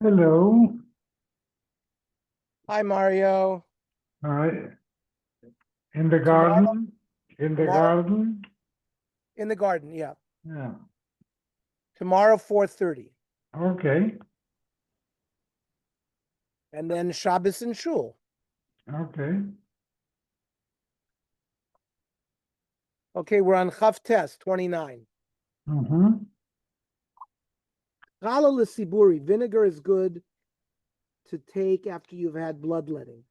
Hello. Hi, Mario. All right. In the Tomorrow, garden? In the tomorrow garden? in the garden, yeah. Yeah. Tomorrow, 4:30. Okay. And then Shabbos in Shul. Okay. Okay, we're on Chav Test 29. Mm-hmm. Challah l'siburi, vinegar is good to take after you've had bloodletting.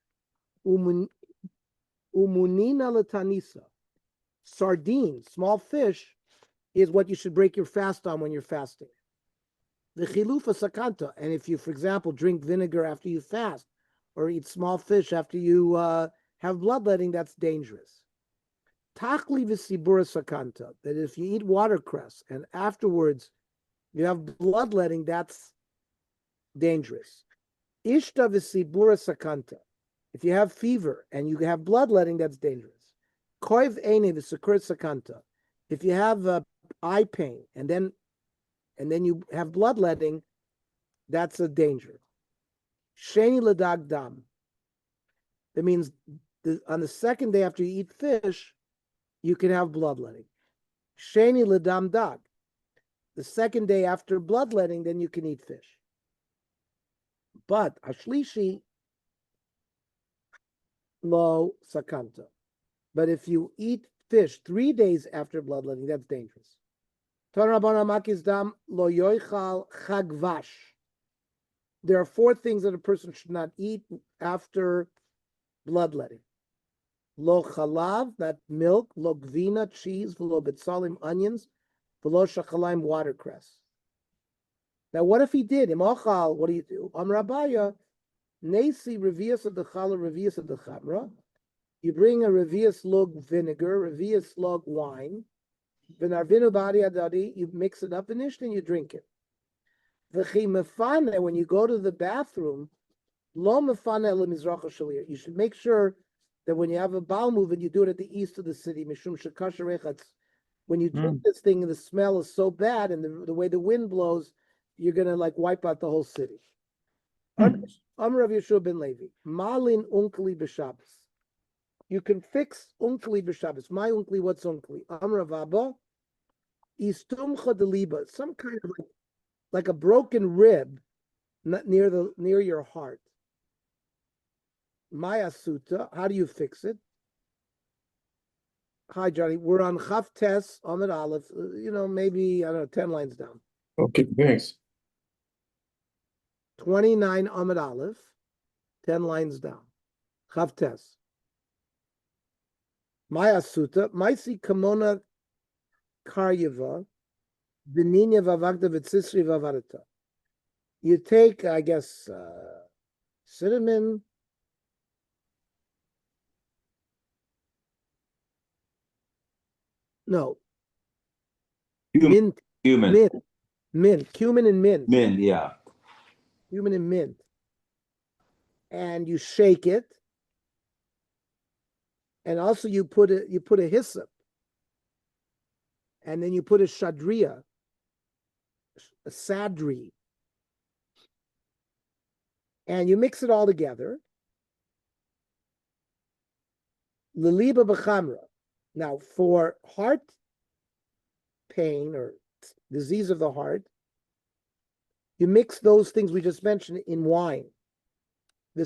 Umunina latanisa. Sardines, small fish, is what you should break your fast on when you're fasting. The chilufa sakanta, and if you, for example, drink vinegar after you fast, or eat small fish after you have bloodletting, that's dangerous. Takli v'sibura sakanta, that if you eat watercress and afterwards you have bloodletting, that's dangerous. Ishta v'sibura sakanta, if you have fever and you have bloodletting, that's dangerous. Koiv ene v'sukur sakanta, if you have eye pain and then you have bloodletting, that's a danger. Sheni ladag dam, that means on the second day after you eat fish, you can have bloodletting. Sheni ledam dag, the second day after bloodletting, then you can eat fish. But ashlishi lo sakanta. But if you eat fish 3 days after bloodletting, that's dangerous. There are 4 things that a person should not eat after bloodletting. Lo chalav, not milk, lo gvina, cheese, lo betzalim, onions, lo shachalaim, watercress. Now, what if he did? Imochal, what do you do? Amrabaya, nesi revius of the challah, revius of the chamra. You bring a revius log vinegar, revius log wine, v'narvinu b'adi adadi, you mix it up initially and you drink it. V'chi mefane, when you go to the bathroom, lo mefane lemizracha shalir. You should make sure that when you have a bowel movement, you do it at the east of the city. Mishum shekasher. When you drink this thing, and the smell is so bad, and the way the wind blows, you're gonna like wipe out the whole city. Amr Rav Yeshua ben Levi, malin unkli b'Shabbos. You can fix unkli b'Shabbos. My unkli, what's unkli? Amr Rav Abba, istumcha deliba, some kind of like a broken rib, not near your heart. Maya Sutta, how do you fix it? Hi, Johnny. We're on Chav Tes, Amid Aleph, maybe, I don't know, 10 lines down. Okay, thanks. 29 Amid Aleph, 10 lines down. Chav Tes. Maya Sutta, Maisi Kamona Karyava, Beninya Vavagda Vitsisri Vavarata. You take, I guess, cinnamon. No. Mint. Human. Mint. Cumin and mint. Mint, yeah. Cumin and mint. And you shake it. And also you put a hyssop. And then you put a shadriya, a sadri. And you mix it all together. Liliba b'chamra. Now, for heart pain or disease of the heart, you mix those things we just mentioned in wine. The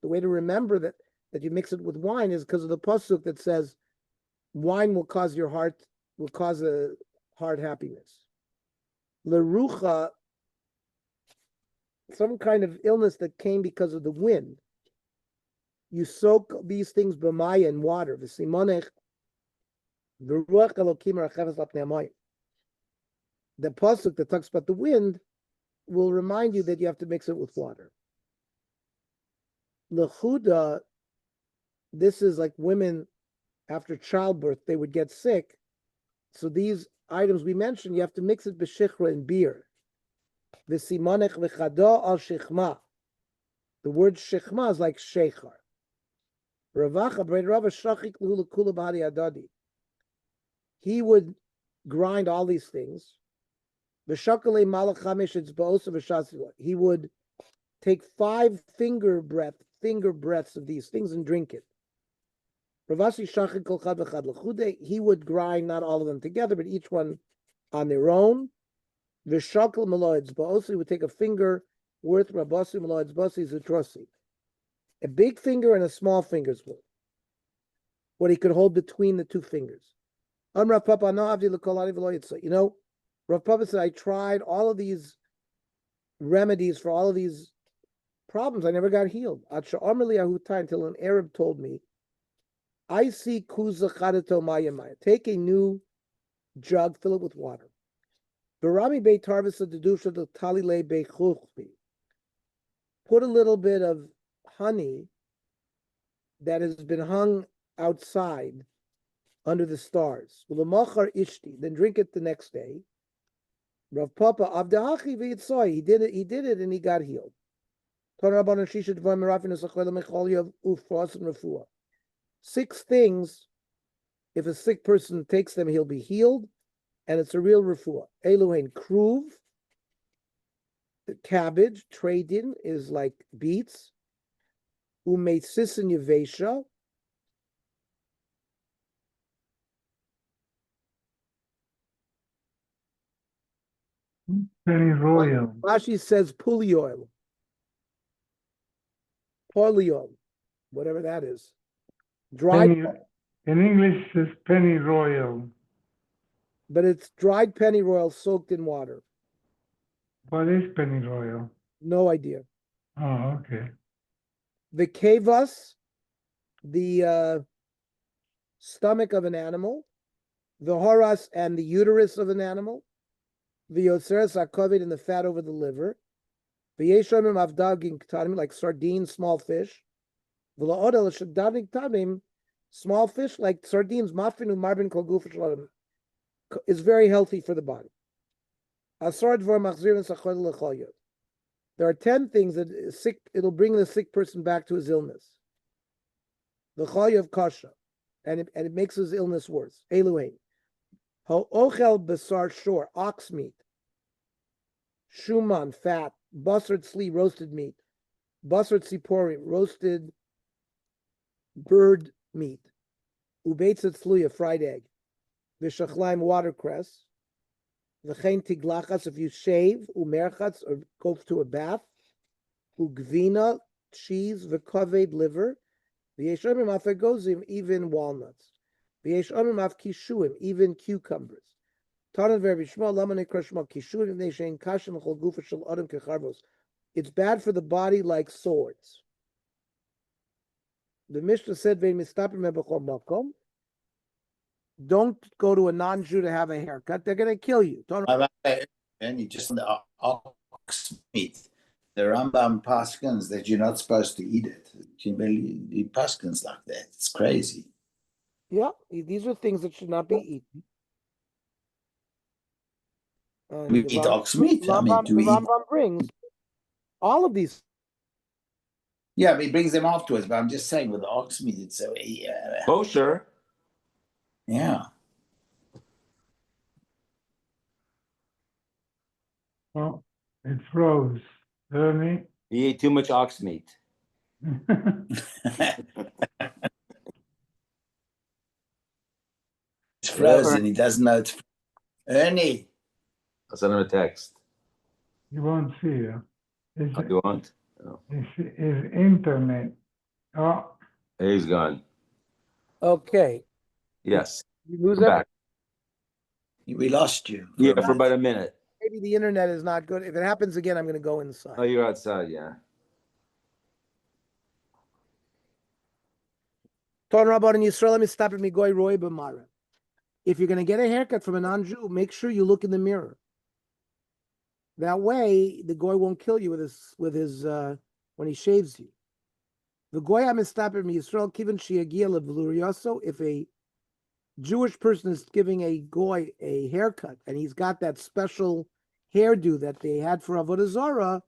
way to remember that you mix it with wine is because of the pasuk that says wine will cause a heart happiness. Lerucha, some kind of illness that came because of the wind. You soak these things b'maya in water. The pasuk that talks about the wind will remind you that you have to mix it with water. Lechuda, this is like women after childbirth, they would get sick. So these items we mentioned, you have to mix it b'shichra in beer. V'simonech v'chado al shichma. The word shichma is like shechar. Ravacha b'rei Rava shachik l'hu l'kula b'hadi adadi. He would grind all these things. V'shakale malach chamish it's ba'osa v'shasila. He would take 5 finger breaths of these things and drink it. Ravasi shachik kol chad v'chad l'chude. He would grind not all of them together, but each one on their own. V'shakal maloids ba'osa. He would take a finger worth rabasi maloids ba'osi zutrosi. A big finger and a small finger's worth. What he could hold between the 2 fingers. Rav Papa, no avdi l'kolani v'lo yitzah. You know, Rav Papa said, I tried all of these remedies for all of these problems. I never got healed. Until an Arab told me, I see kuza chadato mayamaya. Take a new jug, fill it with water. Barami be tarvisa dedusha the talile be chuchbi. Put a little bit of honey that has been hung outside under the stars. Then drink it the next day. Rav Papa Avdahachi v'yitzoi. He did it and he got healed. 6 things, if a sick person takes them, he'll be healed, and it's a real refuah. Eluhain kruv, the cabbage, tradin is like beets. Umeitsisin yevesha. Pennyroyal. Rashi says pulley oil. Polyol, whatever that is. Dried, In English, it's pennyroyal. but it's dried pennyroyal soaked in water. What is pennyroyal? No idea. Oh, okay. The kevas, the stomach of an animal. The horas and the uterus of an animal. The yotzeres akovid and the fat over the liver. The yeshomim avdagin ktanim, like sardines, small fish. V'la'odel shadavik tanim, small fish like sardines, mafinu marbin kol guf shalom, is very healthy for the body. Asar dvar machzir v'sachod l'chol yod. There are 10 things that it'll bring the sick person back to his illness. The chol of kasha, and it makes his illness worse. Eluain. Ha'ochel besar shor, ox meat. Shuman, fat. Basar tzli, roasted meat. Basar tziporim, roasted bird meat. Ubeitza tzluya, fried egg. V'shachlaim, watercress. V'chein tiglachas, if you shave. Umerchatz, or go to a bath. Ugvina, cheese. V'kaved, liver. V'yeshomim afegozim, even walnuts. V'yeshomim af kishuim, even cucumbers. It's bad for the body like swords. The Mishnah said, don't go to a non-Jew to have a haircut. They're going to kill you. And you just the ox meat. The Rambam paskins that you're not supposed to eat it. He paskins like that. It's crazy. Yeah, these are things that should not be eaten. And we eat ox meat. The Rambam brings all of these. Yeah, but he brings them afterwards. But I'm just saying, with the ox meat, it's so kosher. Yeah. Well, it froze. Ernie? He ate too much ox meat. It's frozen. He doesn't know it's Ernie. I'll send him a text. You won't see you. His, Oh, you want? Oh, his internet. Oh, he's gone. Okay. Yes. You lose I'm it? back. We lost you. Yeah, for about a minute. Maybe the internet is not good. If it happens again, I'm going to go inside. Oh, you're outside, yeah. Ton Rabban and Yisrael, let me stop at me goy roy b'mara. If you're going to get a haircut from a non-Jew, make sure you look in the mirror. That way, the goy won't kill you with his when he shaves you. The goy amistapir mi Yisrael kiven shiagia lebluriaso. If a Jewish person is giving a goy a haircut and he's got that special hairdo that they had for Avodah Zara,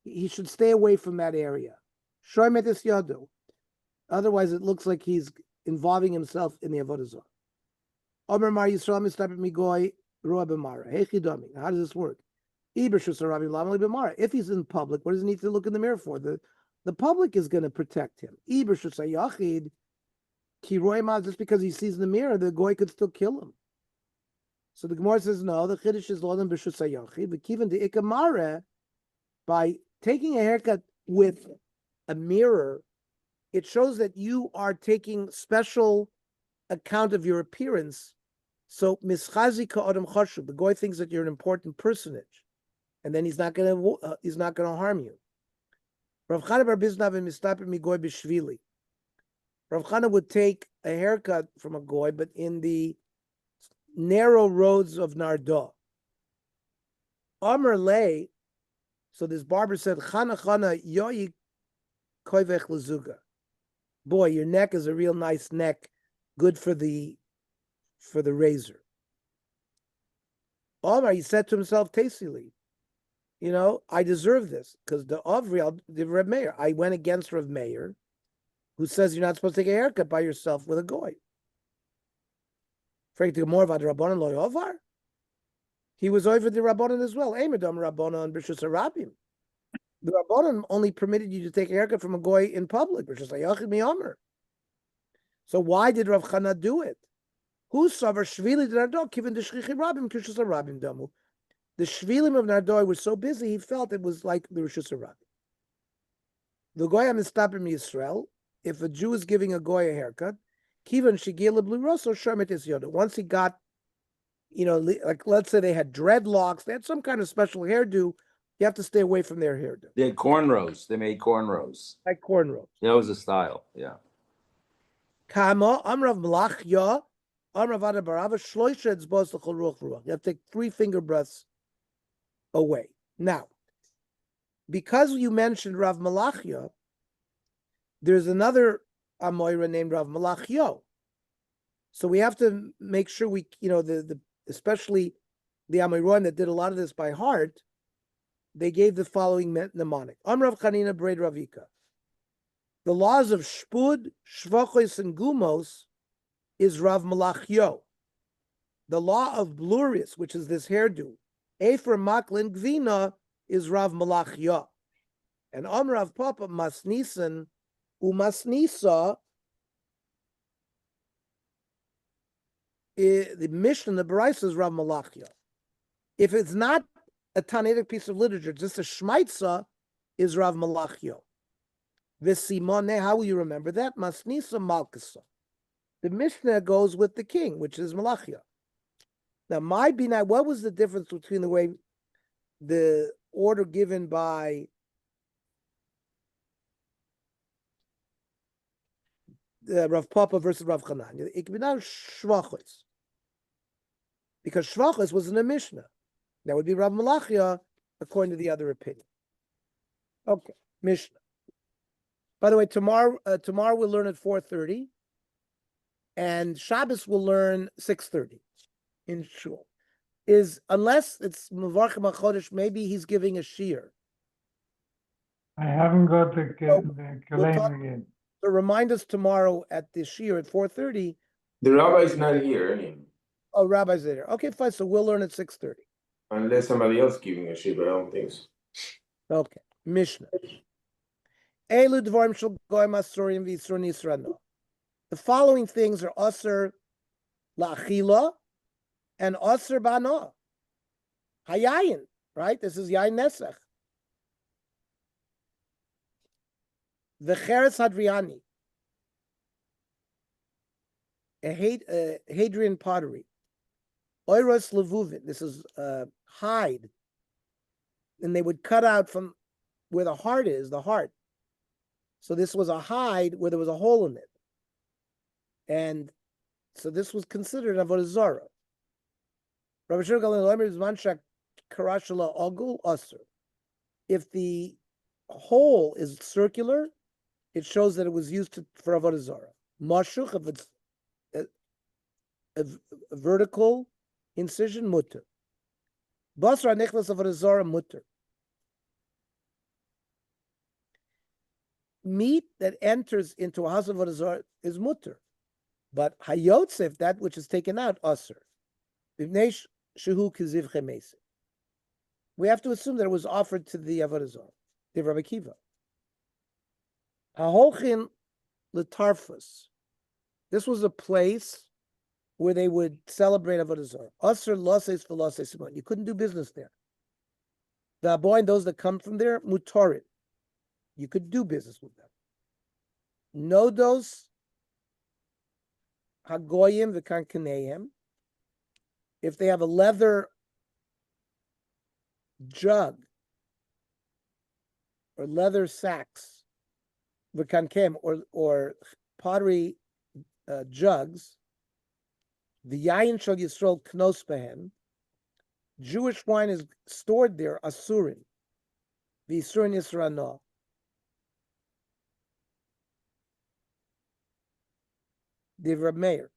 he should stay away from that area. Shoymet es yado. Otherwise, it looks like he's involving himself in the Avodah Zara. Omer Mar Yisrael amistapir mi goy roa b'mara. Hechidomi. How does this work? If he's in public, what does he need to look in the mirror for? The public is going to protect him. Just because he sees in the mirror, the goy could still kill him. So the Gemara says no. The chiddush is lodan b'shus hayachid. But even the ikamare, by taking a haircut with a mirror, it shows that you are taking special account of your appearance. So mischazi ka'adam chashuv. The goy thinks that you're an important personage. And then he's not going to harm you. Rav Chana bar Biznav and mistaper mi goy b'shvili. Rav Chana would take a haircut from a goy, but in the narrow roads of Nardo. Amr lay. So this barber said, Chana yoi koivech lezuga. Boy, your neck is a real nice neck, good for the razor. Omar, he said to himself tastily, I deserve this because the Rav Meir. I went against Rav Meir, who says you're not supposed to take a haircut by yourself with a goy. He was over the Rabbanon as well. The Rabbanon only permitted you to take a haircut from a goy in public. So why did Rav Chana do it? Who savar shvili d'nardo given the shchichi rabim kishus rabim damu. The shvilim of Nardoi were so busy, he felt it was like the Rishus Rabbi. The Goy amistapim Yisrael, if a Jew is giving a Goy a haircut, kivan shigila blue rosso shermit is yoda. Once he got, like let's say they had dreadlocks, they had some kind of special hairdo, you have to stay away from their hairdo. They had cornrows. They made cornrows. Like cornrows. That was the style, yeah. Kama, Amrav Malachya, Amrav Adabarava, Shloisha Etzbos L'chol Ruach Ruach. You have to take 3 finger breaths away. Now, because you mentioned Rav Malachia, there's another Amoira named Rav Malachio. So we have to make sure we, especially the Amoiron that did a lot of this by heart, they gave the following mnemonic. Rav Chanina Braid Ravika. The laws of Shpud, Shvachos, and Gumos is Rav Malachio. The law of Blurius, which is this hairdo, Efer Maklin Gvina, is Rav Malachia. And Rav Papa Masnisan Umasnisa, the Mishnah, the Baraisa is Rav Malachia. If it's not a Tanaitic piece of literature, just a Shmaitza, is Rav Malachio. V'simone, how will you remember that? Masnisa Malkasa. The Mishnah goes with the king, which is Malachia. Now, my Binai, what was the difference between the way the order given by Rav Papa versus Rav Chanan? Ikbinah Shvachos. Because Shvachos was in the Mishnah. That would be Rav Malachia, according to the other opinion. Okay, Mishnah. By the way, tomorrow we'll learn at 4:30, and Shabbos we'll learn 6:30 in shul. Unless it's Mevarchim HaChodesh, maybe he's giving a shiur. I haven't got the calendar yet. So remind us tomorrow at the shiur at 4:30. The rabbi's not here anyway. Oh, rabbi's there. Okay, fine. So we'll learn at 6:30. Unless somebody else giving a shit, but I don't think so. Okay, Mishnah. Elu dvarim shel goy masurim v'yisur nisrano. The following things are usher la'achila, and aser bana. Hayayin, right? This is yayin nesach. V'cheres hadriani, a Hadrian pottery. Oiros levuvin, this is hide. And they would cut out from where the heart is, the heart. So this was a hide where there was a hole in it. And so this was considered Avodah Zara. Rabbi Shimon Gamliel is manshak karashla ogul aser. If the hole is circular, it shows that it was used for Avodah Zara. Mashuch, if it's a vertical incision, mutter. Basra nechlas Avodah Zara, mutter. Meat that enters into a house of Avodah Zara is mutter. But hayotzef, that which is taken out, aser. We have to assume that it was offered to the Avodah Zara, the Rabbi Kiva. Hahochin letarfus. This was a place where they would celebrate Avodah Zara. Aser loses for loses simon. You couldn't do business there. The boy and those that come from there, mutarit. You could do business with them. Nodos hagoyim v'kankaneim. If they have a leather jug or leather sacks, v'kankem, or pottery jugs, the yayin shel Yisrael knos behem. Jewish wine is stored there, asurin. The isurin yisrana. The Reb Meir.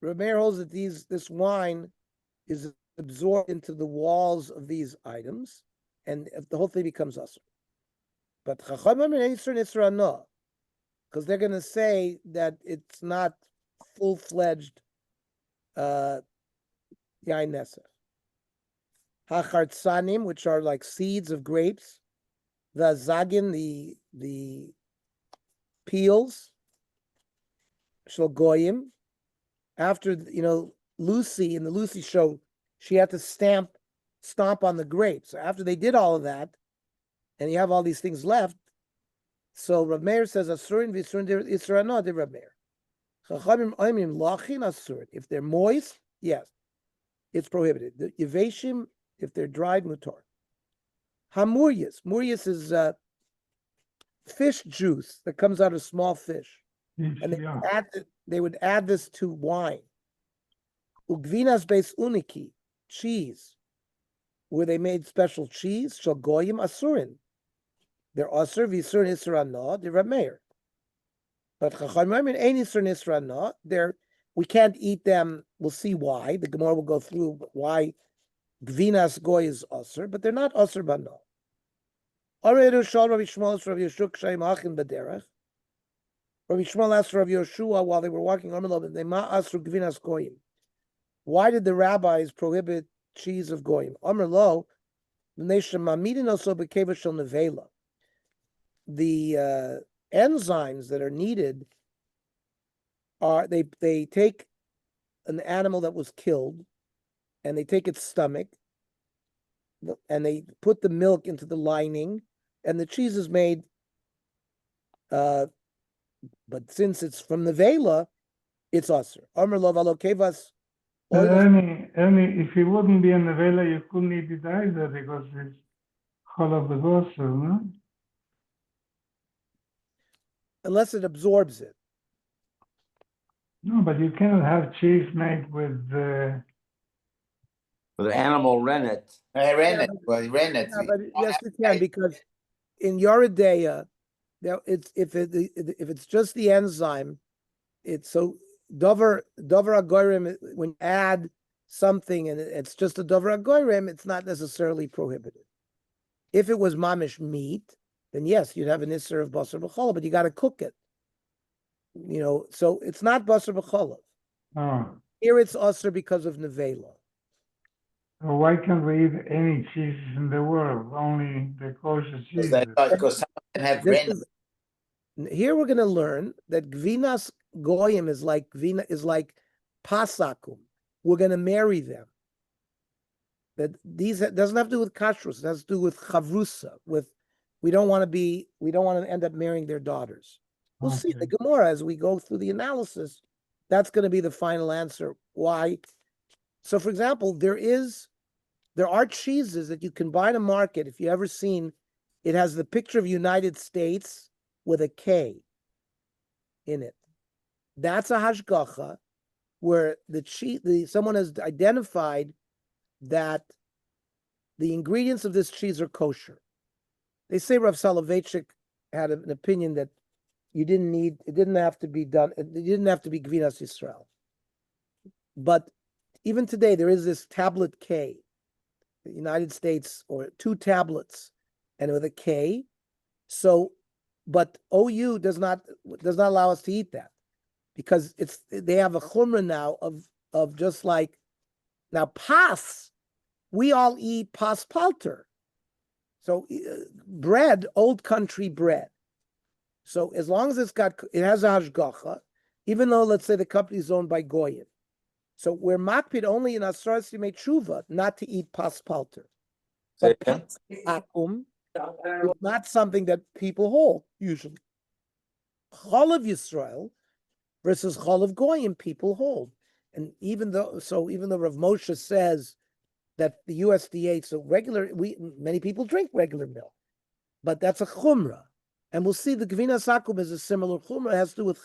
Reb Meir holds that this wine is absorbed into the walls of these items, and the whole thing becomes asur. But Chachamim and Yisur Nisra, because they're going to say that it's not full-fledged yain nesef. Hachartsanim, which are like seeds of grapes, the zagin, the peels, Shalgoyim. After, Lucy, in the Lucy show, she had to stomp on the grapes. So after they did all of that, and you have all these things left, so Rav Meir says, Asurin v'isurin d'Isra de Rav Meir. Chachamim oimim lachin asurin. If they're moist, yes, it's prohibited. The yeveshim, if they're dried, mutar. Hamuryas. Muryas is fish juice that comes out of small fish. And they would add this to wine. Ugvinas beis uniki, cheese, where they made special cheese, shalgoyim asurin. They're asur v'isurin isra the Reb Meir. But chachamim ain't isur isra. We can't eat them. We'll see why. The Gemara will go through why gvinas goy is asur, but they're not asur bana. Aredu shal Rabbi Shmuel Rabbi Yeshua k'shayim achin b'derech. Rabbi Shmuel asked Rabbi Yeshua while they were walking, why did the rabbis prohibit cheese of goyim? The enzymes that are needed are they take an animal that was killed and they take its stomach and they put the milk into the lining and the cheese is made. But since it's from the Vela, it's asur. Amr lo valokevas. If it wouldn't be in the Vela, you couldn't eat it either because it's cholav b'gosur, no? Unless it absorbs it. No, but you cannot have cheese made with The animal rennet. Rennet. Yes, you can, because in Yoredeya, if it's just the enzyme, it's so dover agorim. When you add something and it's just a dover agorim, it's not necessarily prohibited. If it was mamish meat, then yes, you'd have an isser of basar b'cholav, but you got to cook it. So it's not basar b'cholav. oh. Here it's asr because of nevela. So why can't we eat any cheeses in the world? Only the kosher cheeses. Because some of them have rennet. Here we're going to learn that gvinas goyim is like pasakum, we're going to marry them. That these doesn't have to do with kashrus, it has to do with chavrusa, with we don't want to end up marrying their daughters. We'll see the Okay. Gemara as we go through the analysis. That's going to be the final answer. Why? So, for example, there are cheeses that you can buy in a market. If you ever seen, it has the picture of United States with a K in it. That's a hashgacha where someone has identified that the ingredients of this cheese are kosher. They say Rav Soloveitchik had an opinion that it didn't have to be Gvinas Yisrael. But even today, there is this tablet K, the United States, or 2 tablets, and with a K. So, but OU does not allow us to eat that because they have a chumrah now of just like now pas. We all eat pas palter. So bread, old country bread. So as long as it has a hashgacha, even though let's say the company is owned by Goyim. So we're makpid only in Asar Simei Tshuva not to eat pas palter. Say But again? akum is not something that people hold usually. Chol of Yisrael versus Chol of Goyim people hold. And even though Rav Moshe says that the USDA, many people drink regular milk, but that's a chumrah. And we'll see the Gvinas Akum is a similar chumrah. It has to do with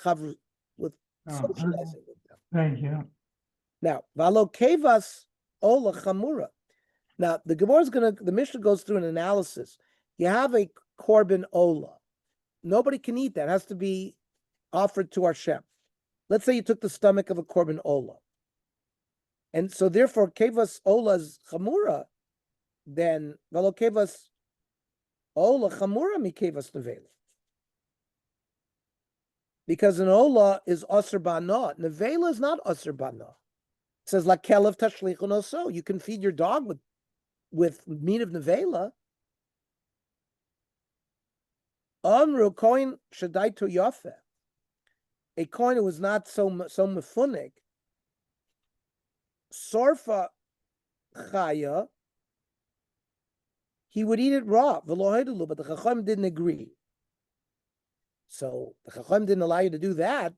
socializing with them. Thank you. Now, valo kevas ola chamura. Now, the Mishnah goes through an analysis. You have a korban ola. Nobody can eat that. It has to be offered to Hashem. Let's say you took the stomach of a korban ola. And so therefore, kevas ola's chamura, then valo kevas ola chamura mi kevas nevela. Because an ola is aser bana. Nevela is not aser bana. It says la kelev tashlichun oso. You can feed your dog with meat of nevela. Amru koin shadaitu yafe. A coin who was not so mefunik. Sorfa chaya. He would eat it raw. V'lo, but the Chacham didn't agree. So the Chacham didn't allow you to do that,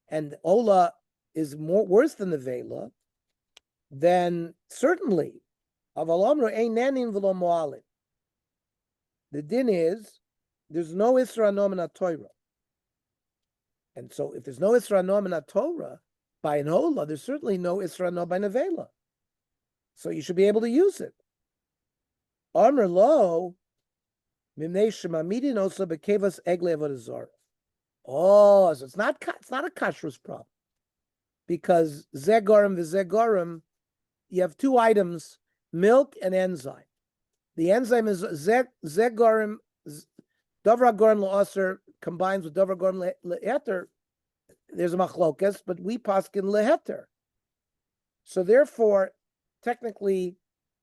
and Ola is worse than the Vela, then certainly, Avalamru ein nanin v'lo mo'alim. The din is, there's no Isra Nomina Torah. And so if there's no Isra Nomina Torah by an Ola, there's certainly no Isra No by Nevela. So you should be able to use it. Amr lo, mimnei shemamidin also bekevas egle avodah zara. Oh, so it's not a kashrus problem, because zegarim, you have 2 items, milk and enzyme. The enzyme is zegarim, davar garim la'aser combines with davar garim leheter. There's a machlokas, but we paskin leheter. So therefore, technically,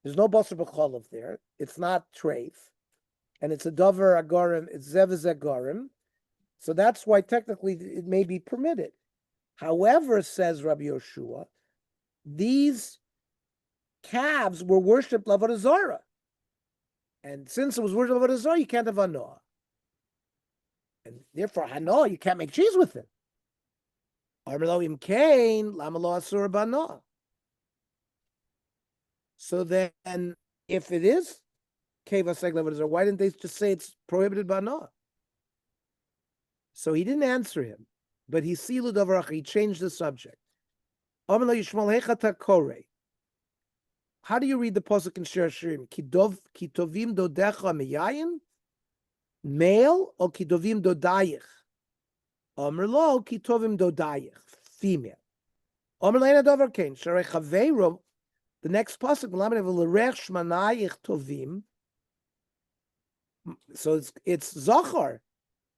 there's no basar b'cholav there. It's not treif, and it's a davar agarim. It's zev agarim. So that's why technically it may be permitted. However, says Rabbi Yoshua, these calves were worshipped l'avodah zara, and since it was worshipped l'avodah zara, you can't have hanoah, and therefore hanoah you can't make cheese with it. Armeloim kain lamalo asur banoah. So then, if it is kevas egel avodah zara, why didn't they just say it's prohibited banoah? So he didn't answer him, but he sealed over. He changed the subject. How do you read the pasuk in Shir Hashirim? Kitovim dodecha miyayin, male, or kitovim dodayich? Amr lo kitovim dodayich, female. Amr leina davar kain sharei chaveiro. The next pasuk, l'rech shmanayich tovim. So it's zachar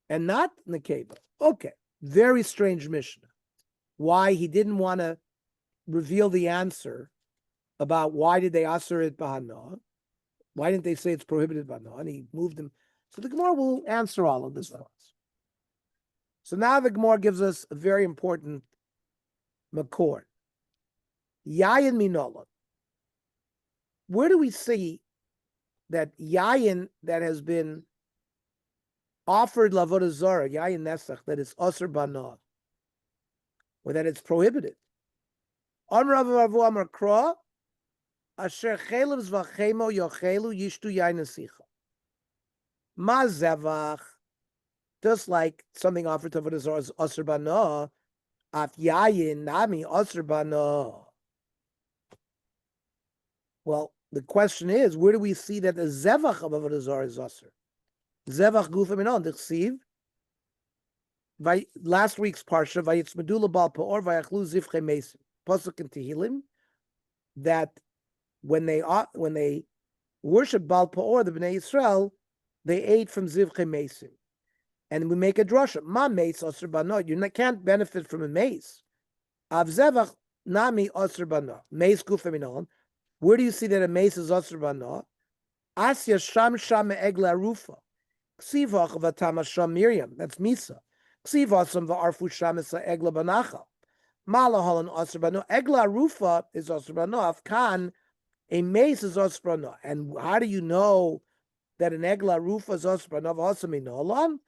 and not nekeva. Okay, very strange Mishnah. Why he didn't want to reveal the answer about why did they asur it b'hana? Why didn't they say it's prohibited b'hana? And he moved them. So the Gemara will answer all of this for us. So now the Gemara gives us a very important makor. Yayin minola. Where do we see that yayin that has been offered lavodah zara, yayin nesach, that is osir banah, or that it's prohibited? On Rav Avu Amar Kra, asher chelevs v'chemo yochelu yishtu yayin nesicha. Ma zevach, just like something offered to avodah zara is osir banah, af yayin nami osir banah. Well, the question is, where do we see that the zevach of avodah zara is osir? Zevach gufa minon dichsiv. Last week's parsha, vayitz medula bal paor vayachlu zivche mesim. Pasuk in Tehillim, that when they worship Baal Peor, the Bnei Yisrael, they ate from zivche mesim, and we make a drasha. Ma meis osir banot. You can't benefit from a mace. Av zevach nami osir banot. Mace gufa minon. Where do you see that a mace is osir banot? Asya sham egla rufa. Ksivach v'tama sham Miriam. That's Misa. Ksivasam v'arfu shamisa egla banacha. Malahalan osir banot. Egla rufa is osir banot. Kan, a mace is osir banot. And how do you know that an egla rufa is osir banot? Osami nolan.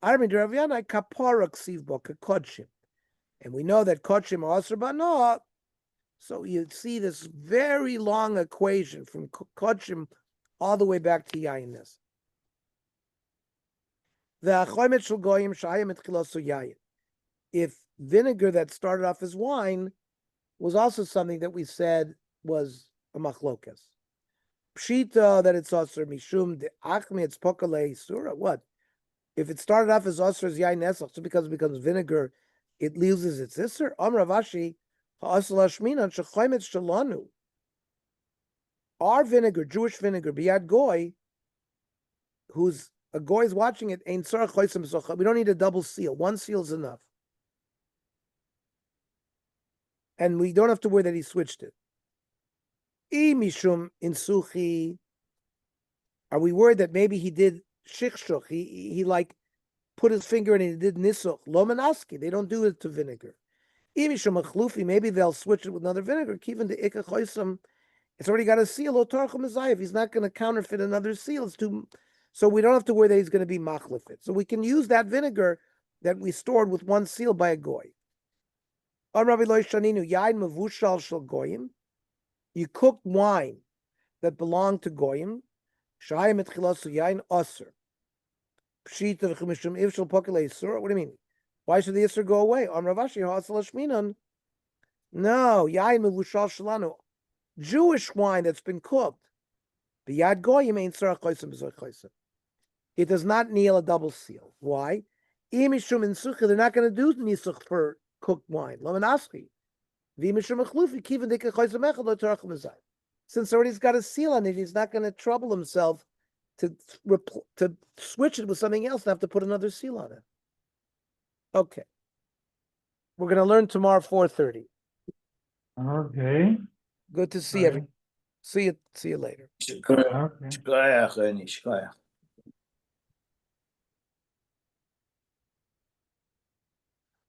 Armin Deraviana kapara ksivbo kakodshim. And we know that kodshim are osir banot. So you see this very long equation from kodshim all the way back to yayiness. If vinegar that started off as wine was also something that we said was a machlokas. Pshita, that it's osir mishum de achmi, it's pokale surah. What? If it started off as osir as yayin esach, just because it becomes vinegar, it loses its isser. Amar Ravashi, ha'asal hashminan shechaymet shalanu. Our vinegar, Jewish vinegar, biyad goy, who's a goy is watching it, ein tzarach choisem socha. We don't need a double seal. One seal is enough. And we don't have to worry that he switched it. I mishum insuchi. Are we worried that maybe he did shikshuch? He like put his finger in and he did nisuch. Lo menaski. They don't do it to vinegar. I mishum achlufi. Maybe they'll switch it with another vinegar. Kivin de ikach choisem. It's already got a seal. He's not going to counterfeit another seal. It's too, so we don't have to worry that he's going to be machlefit. So we can use that vinegar that we stored with one seal by a goy. You cooked wine that belonged to goyim. What do you mean? Why should the isser go away? No, yain mevushal shalanu. Jewish wine that's been cooked. B'yad goyim ain't tzarach choisem b'zoy choisem. It does not kneel a double seal. Why? Imishum insuchi, they're not going to do nisuch for cooked wine. Lo menaschi. V'imishum echlufi kivin dika choisem echad lo tzarach mezay. Since already he's got a seal on it, he's not going to trouble himself to switch it with something else and have to put another seal on it. Okay. We're going to learn tomorrow 4:30. Okay. Good to see everyone. See you later. Okay. Shkoyach, Ernie, shkoyach.